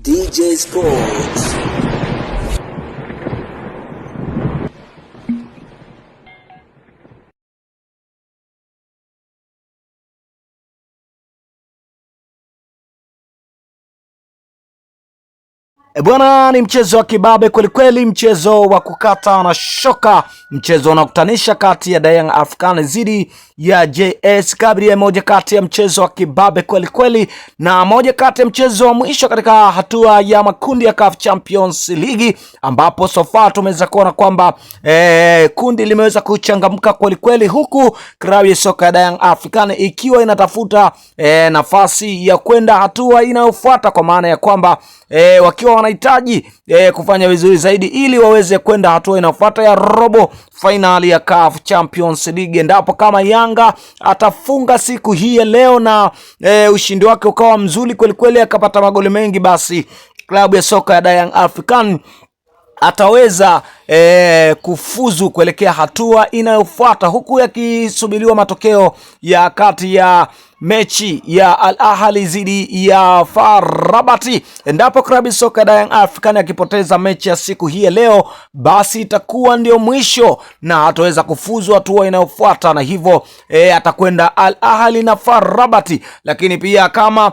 DJ Sports. Bwana, ni mchezo wa kibabe kwelikweli, mchezo wa kukata na shoka, mchezo unaokutanisha kati ya Young Africans dhidi ya JS Kabylie, moja kati ya mchezo wa kibabe kwelikweli na moja kati ya mchezo wa mwisho katika hatua ya makundi ya CAF Champions League, ambapo so far tumeweza kuona kwamba kundi limeweza kuchangamka kwelikweli, huku klabu ya soka ya Young Africans ikiwa inatafuta nafasi ya kwenda hatua inayofuata, kwa maana ya kwamba wakiwa wanahitaji kufanya vizuri zaidi ili waweze kwenda hatua inayofuata ya robo finali ya CAF Champions League. Endapo kama Yanga atafunga siku hii ya leo na ushindi wake ukawa mzuri kwelikweli, akapata magoli mengi, basi klabu ya soka ya Young Africans ataweza kufuzu kuelekea hatua inayofuata, huku yakisubiriwa matokeo ya kati ya mechi ya Al Ahly dhidi ya FAR Rabat. Endapo klabu ya soka ya Young Africans akipoteza mechi ya siku hii leo, basi itakuwa ndio mwisho na ataweza kufuzu hatua inayofuata, na hivyo atakwenda Al Ahly na FAR Rabat. Lakini pia kama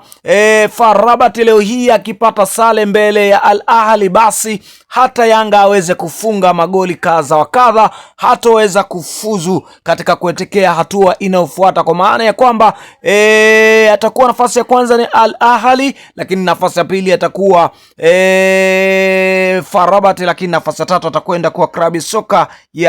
FAR Rabat leo hii akipata sare mbele ya Al Ahly, basi hata Yanga aweze kufunga magoli kadha wa kadha, hataweza kufuzu katika kuelekea hatua inayofuata, kwa maana ya kwamba atakuwa nafasi ya kwanza ni Al Ahly, lakini nafasi ya pili atakuwa FAR Rabat, lakini nafasi ya tatu atakwenda kwa klabu soka ya